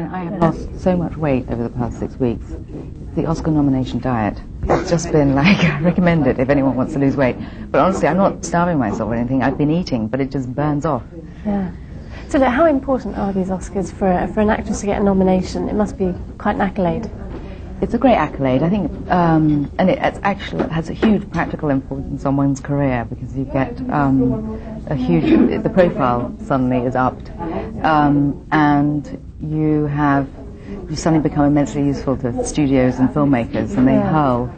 mean, I have lost so much weight over the past 6 weeks. The Oscar nomination diet. It's just been like, I recommend it if anyone wants to lose weight. But honestly, I'm not starving myself or anything. I've been eating, but it just burns off. Yeah. So how important are these Oscars for an actress to get a nomination? It must be quite an accolade. It's a great accolade, I think, and it has a huge practical importance on one's career, because you get the profile suddenly is upped, and you suddenly become immensely useful to studios and filmmakers, and they hurl,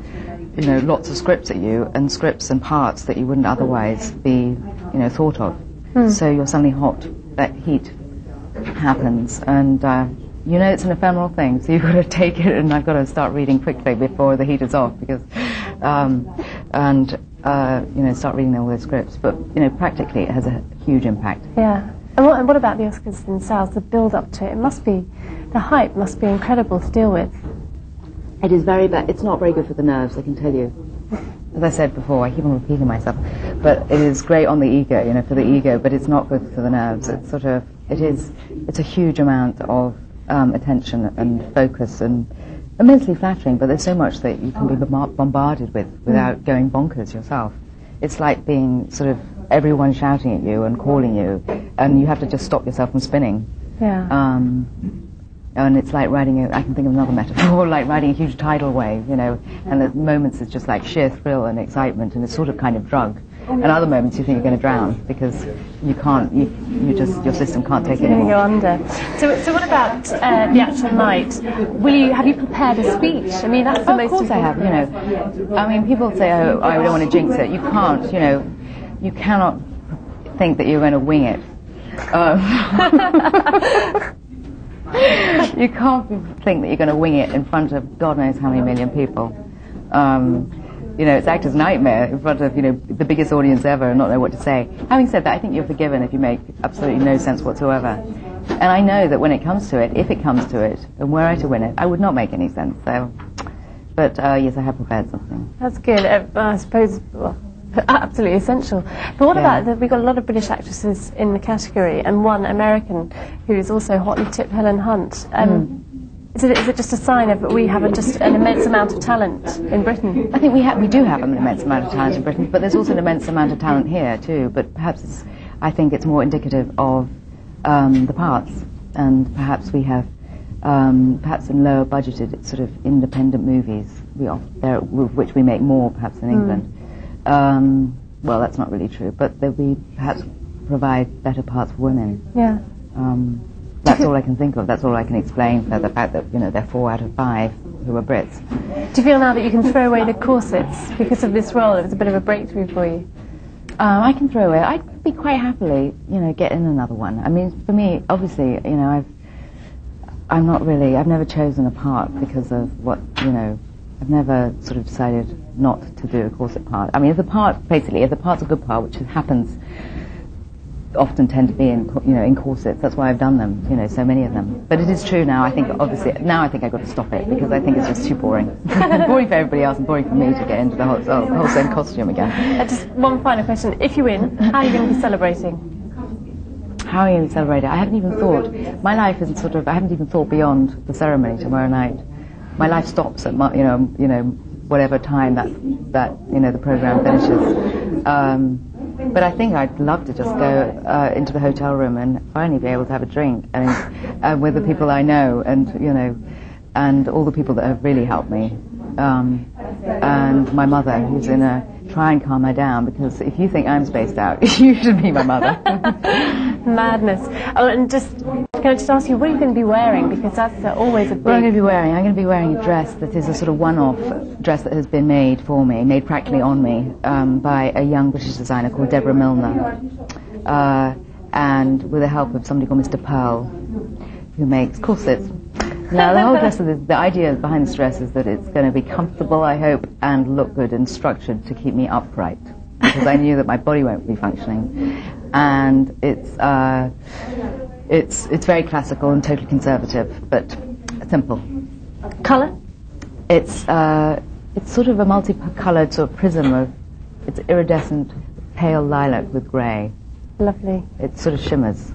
lots of scripts at you, and scripts and parts that you wouldn't otherwise be, thought of. So you're suddenly hot. That heat happens, and it's an ephemeral thing, so you've got to take it, and I've got to start reading quickly before the heat is off, because start reading all those scripts. But practically it has a huge impact. Yeah. And what about the Oscars themselves? The build up to it, the hype must be incredible to deal with. It is very bad. It's not very good for the nerves, I can tell you. As I said before, I keep on repeating myself, but it is great on the ego, for the ego, but it's not good for the nerves. It's a huge amount of attention and focus, and immensely flattering, but there's so much that you can be bombarded with without going bonkers yourself. It's like being sort of everyone shouting at you and calling you, and you have to just stop yourself from spinning. Yeah. And it's like I can think of another metaphor, like riding a huge tidal wave, and at moments it's just like sheer thrill and excitement, and it's sort of kind of drug. And other moments you think you're going to drown, because you can't, your system can't take it anymore. You're going to go under. So what about the actual night? Have you prepared a speech? I mean, that's the most important. Of course I have, I mean, people say, oh, I don't want to jinx it. You can't, you cannot think that you're going to wing it. You can't think that you're going to wing it in front of God knows how many million people. It's actor's nightmare in front of, the biggest audience ever and not know what to say. Having said that, I think you're forgiven if you make absolutely no sense whatsoever. And I know that when it comes to it, if it comes to it, and were I to win it, I would not make any sense. So, but yes, I have prepared something. That's good. I suppose, absolutely essential. But what about, we've got a lot of British actresses in the category, and one American who is also hotly tipped, Helen Hunt. Is it just a sign of we have just an immense amount of talent in Britain? I think we do have an immense amount of talent in Britain, but there's also an immense amount of talent here too. But perhaps I think it's more indicative of the parts, and perhaps we have perhaps in lower budgeted sort of independent movies which we make more perhaps in England. Well, that's not really true, but we perhaps provide better parts for women. Yeah. That's all I can think of. That's all I can explain for the fact that they're 4 out of 5 who are Brits. Do you feel now that you can throw away the corsets because of this role? It was a bit of a breakthrough for you. I can throw away. I'd be quite happily, get in another one. I mean, for me, obviously, I've never chosen a part because of what, I've never sort of decided not to do a corset part. I mean, if the part's a good part, which happens, often tend to be in corsets. That's why I've done them, so many of them. But it is true now. I think I've got to stop it, because I think it's just too boring. Boring for everybody else and boring for me to get into the whole same costume again. Just one final question: if you win, how are you going to be celebrating? How are you going to celebrate it? I haven't even thought. My life is I haven't even thought beyond the ceremony tomorrow night. My life stops at whatever time that the program finishes. But I think I'd love to just go into the hotel room and finally be able to have a drink with the people I know, and all the people that have really helped me, and my mother, who's try and calm her down, because if you think I'm spaced out, you should be my mother. Madness. Oh, and can I just ask you, what are you going to be wearing? Because that's always a big... What I'm going to be wearing a dress that is a sort of one-off dress that has been made for me, made practically on me, by a young British designer called Deborah Milner, and with the help of somebody called Mr. Pearl, who makes corsets. Now, the whole dress, the idea behind this dress is that it's going to be comfortable, I hope, and look good and structured to keep me upright, because I knew that my body won't be functioning. And it's very classical and totally conservative, but simple. Colour? It's sort of a multi-coloured sort of prism it's iridescent pale lilac with grey. Lovely. It sort of shimmers.